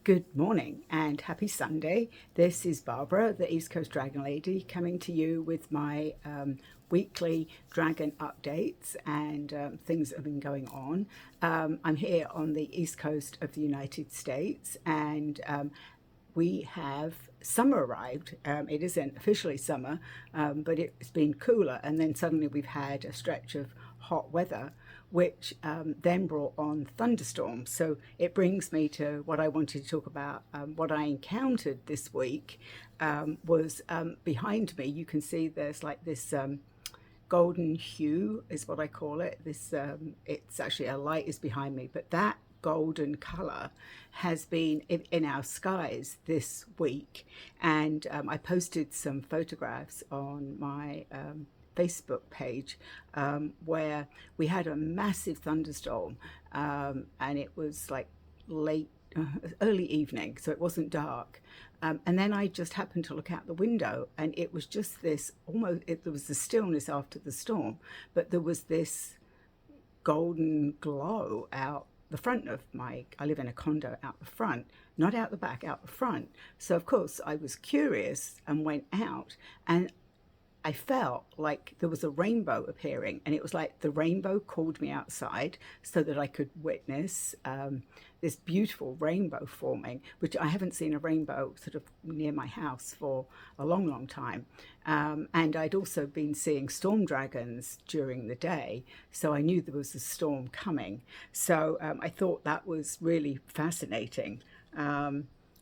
Good morning and happy Sunday. This is Barbara, the East Coast Dragon Lady, coming to you with my weekly dragon updates and things that have been going on. I'm here on the East Coast of the United States, and we have summer arrived. It isn't officially summer, but it's been cooler, and then suddenly we've had a stretch of hot weather, which then brought on thunderstorms. So it brings me to what I wanted to talk about. What I encountered this week was behind me. You can see there's like this golden hue is what I call it. This it's actually a light is behind me, but that golden color has been in our skies this week, and I posted some photographs on my Facebook page where we had a massive thunderstorm, and it was like late early evening, so it wasn't dark, and then I just happened to look out the window, and it was just this there was the stillness after the storm, but there was this golden glow out the front of I live in a condo out the front, not out the back, out the front. So of course I was curious and went out, and I felt like there was a rainbow appearing, and it was like the rainbow called me outside so that I could witness this beautiful rainbow forming, which I haven't seen a rainbow sort of near my house for a long, long time. And I'd also been seeing storm dragons during the day, so I knew there was a storm coming. So I thought that was really fascinating.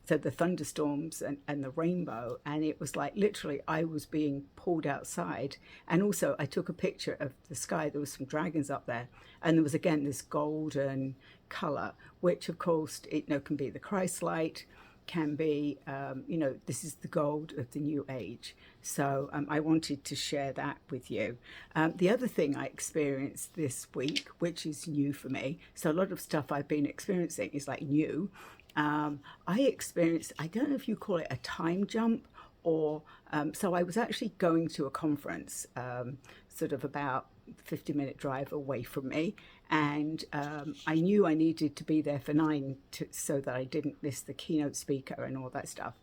So the thunderstorms and the rainbow, and it was like literally I was being pulled outside. And also I took a picture of the sky. There was some dragons up there, and there was again this golden color, which of course can be the Christ light, can be this is the gold of the new age. So I wanted to share that with you. The other thing I experienced this week, which is new for me, so a lot of stuff I've been experiencing is like new. I experienced, I don't know if you call it a time jump, or so I was actually going to a conference sort of about 50-minute drive away from me, and I knew I needed to be there for 9 so that I didn't miss the keynote speaker and all that stuff.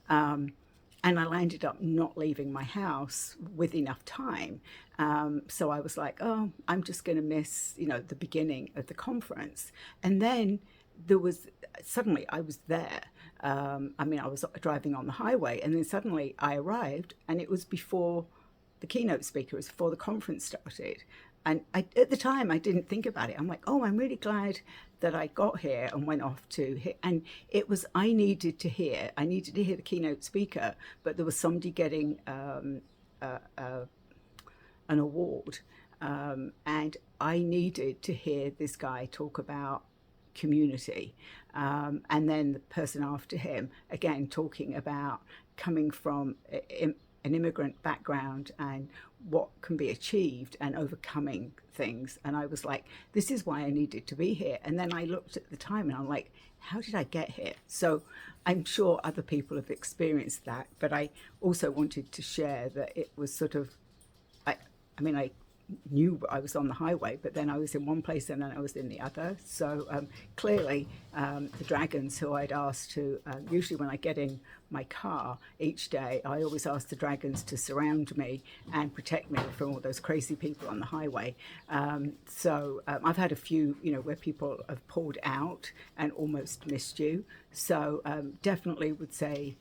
And I ended up not leaving my house with enough time. So I was like, oh, I'm just going to miss, the beginning of the conference. And then suddenly I was there. I was driving on the highway, and then suddenly I arrived, and it was before the keynote speaker, it was before the conference started. And at the time, I didn't think about it. I'm like, oh, I'm really glad that I got here and went off to here. And it was, I needed to hear the keynote speaker, but there was somebody getting an award. And I needed to hear this guy talk about community, and then the person after him again talking about coming from an immigrant background and what can be achieved and overcoming things. And I was like, this is why I needed to be here. And then I looked at the time and I'm like, how did I get here? So I'm sure other people have experienced that, but I also wanted to share that it was sort of, I knew I was on the highway, but then I was in one place and then I was in the other. So clearly the dragons who I'd asked to, usually when I get in my car each day, I always ask the dragons to surround me and protect me from all those crazy people on the highway. So I've had a few, where people have pulled out and almost missed you. So definitely would say,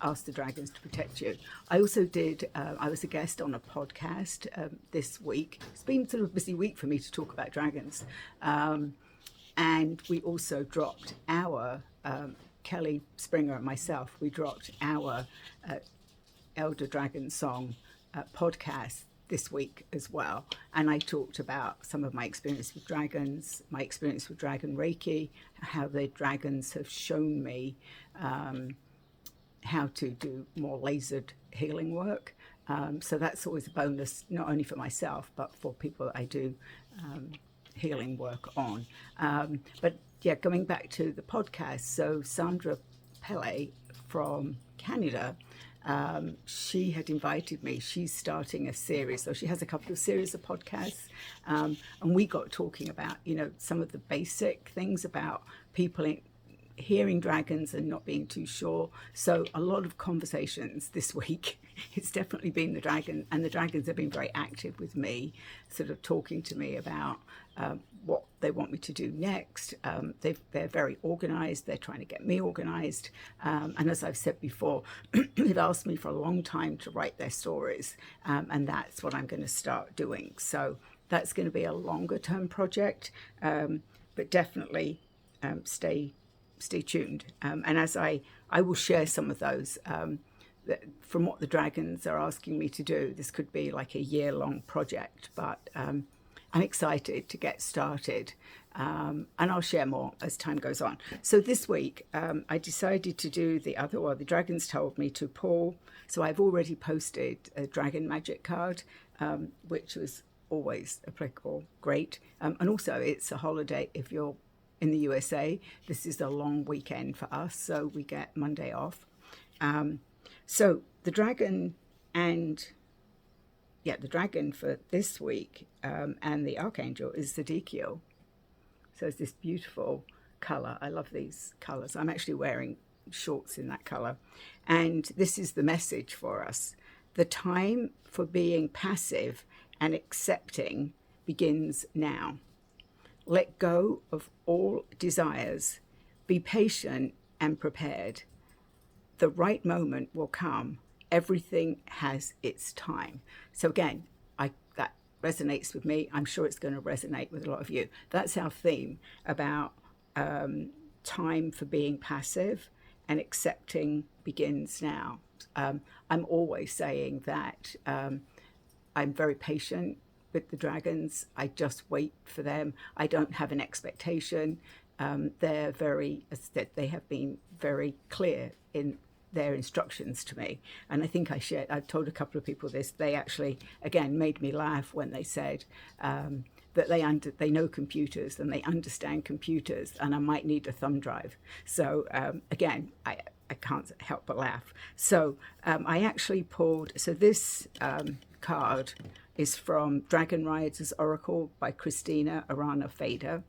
ask the dragons to protect you. I also did, I was a guest on a podcast this week. It's been sort of a busy week for me to talk about dragons. And we also dropped our, Kelly Springer and myself, we dropped our Elder Dragon Song podcast this week as well. And I talked about some of my experience with dragons, my experience with Dragon Reiki, how the dragons have shown me how to do more lasered healing work. So that's always a bonus, not only for myself, but for people that I do healing work on. But yeah, going back to the podcast, so Sandra Pele from Canada, she had invited me. She's starting a series, so she has a couple of series of podcasts, and we got talking about, some of the basic things about people hearing dragons and not being too sure. So a lot of conversations this week. It's definitely been the dragon, and the dragons have been very active with me, sort of talking to me about what they want me to do next. They're very organized. They're trying to get me organized. And as I've said before, they've asked me for a long time to write their stories. And that's what I'm going to start doing. So that's going to be a longer term project, but definitely stay tuned. And as I will share some of those from what the dragons are asking me to do. This could be like a year-long project, but I'm excited to get started, and I'll share more as time goes on. So this week, I decided to do the dragons told me to pull. So I've already posted a dragon magic card, which was always applicable, great. And also it's a holiday if you're in the USA. This is a long weekend for us, so we get Monday off. So the dragon the dragon for this week and the archangel is Zedekiel. So it's this beautiful color. I love these colors. I'm actually wearing shorts in that color. And this is the message for us. The time for being passive and accepting begins now. Let go of all desires. Be patient and prepared. The right moment will come. Everything has its time. So again, that resonates with me. I'm sure it's going to resonate with a lot of you. That's our theme about time for being passive and accepting begins now. I'm always saying that I'm very patient with the dragons. I just wait for them. I don't have an expectation. They're very, as I said, they have been very clear in their instructions to me. And I think I've told a couple of people this. They actually, again, made me laugh when they said that they know computers and they understand computers, and I might need a thumb drive. So again, I can't help but laugh. So I actually pulled, so this card is from Dragon Riders Oracle by Christina Arana Fader.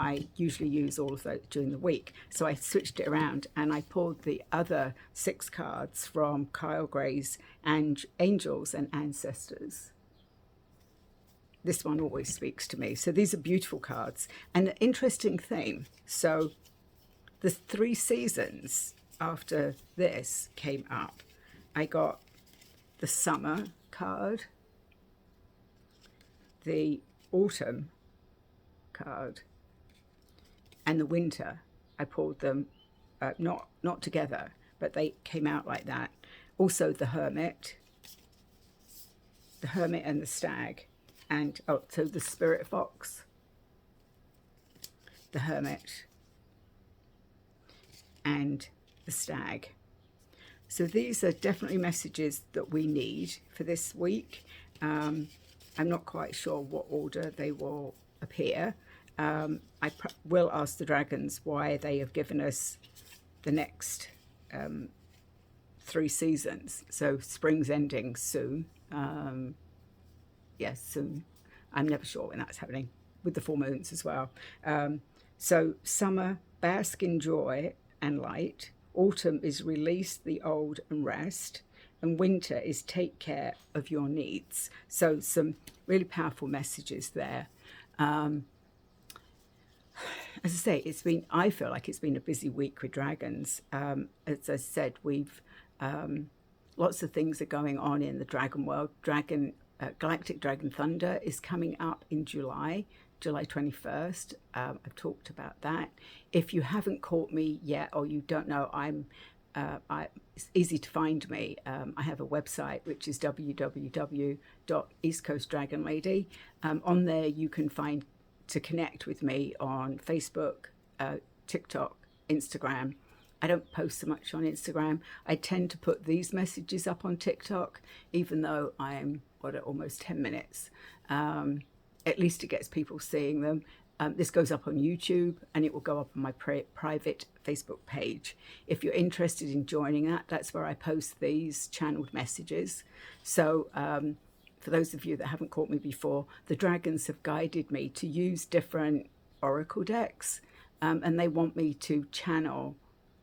I usually use all of those during the week. So I switched it around and I pulled the other 6 cards from Kyle Gray's Angels and Ancestors. This one always speaks to me. So these are beautiful cards and an interesting theme. So the 3 seasons after this came up, I got the summer card, the autumn card, and the winter. I pulled them not together, but they came out like that. Also the Hermit and the Stag, and so the Spirit Fox, the Hermit, and the Stag. So these are definitely messages that we need for this week. I'm not quite sure what order they will appear. I will ask the dragons why they have given us the next 3 seasons. So spring's ending soon. Yes, soon. I'm never sure when that's happening, with the full moons as well. So summer, bask in joy and light. Autumn is release the old and rest. And winter is take care of your needs. So some really powerful messages there. As I say, I feel like it's been a busy week with dragons. As I said, we've lots of things are going on in the dragon world. Galactic Dragon Thunder is coming up in July 21st. I've talked about that. If you haven't caught me yet, or you don't know, it's easy to find me. I have a website, which is www.eastcoastdragonlady. On there, you can find to connect with me on Facebook, TikTok, Instagram. I don't post so much on Instagram. I tend to put these messages up on TikTok, even though I'm at almost 10 minutes. At least it gets people seeing them. This goes up on YouTube, and it will go up on my private Facebook page. If you're interested in joining that, that's where I post these channeled messages. So for those of you that haven't caught me before, the dragons have guided me to use different oracle decks and they want me to channel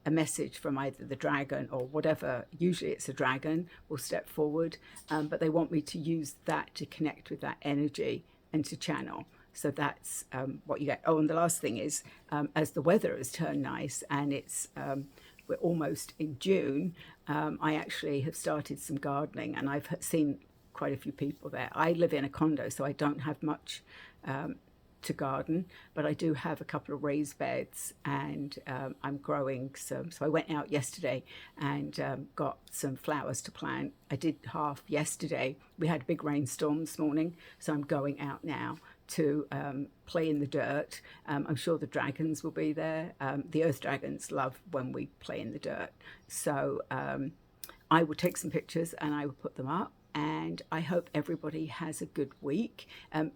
a message from either the dragon or whatever. Usually it's a dragon will step forward, but they want me to use that to connect with that energy and to channel. So that's what you get. Oh, and the last thing is, as the weather has turned nice and we're almost in June, I actually have started some gardening, and I've seen quite a few people there. I live in a condo, so I don't have much to garden, but I do have a couple of raised beds, and I'm growing some. So I went out yesterday and got some flowers to plant. I did half yesterday. We had a big rainstorm this morning, so I'm going out now to play in the dirt. I'm sure the dragons will be there. The earth dragons love when we play in the dirt. So I will take some pictures and I will put them up. And I hope everybody has a good week.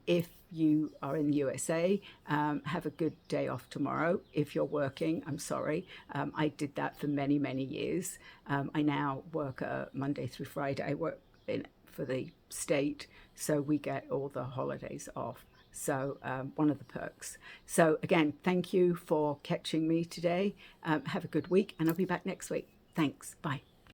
If you are in the USA, have a good day off tomorrow. If you're working, I'm sorry. I did that for many, many years. I now work Monday through Friday. I work for the state, so we get all the holidays off. So one of the perks. So again, thank you for catching me today. Have a good week, and I'll be back next week. Thanks. Bye.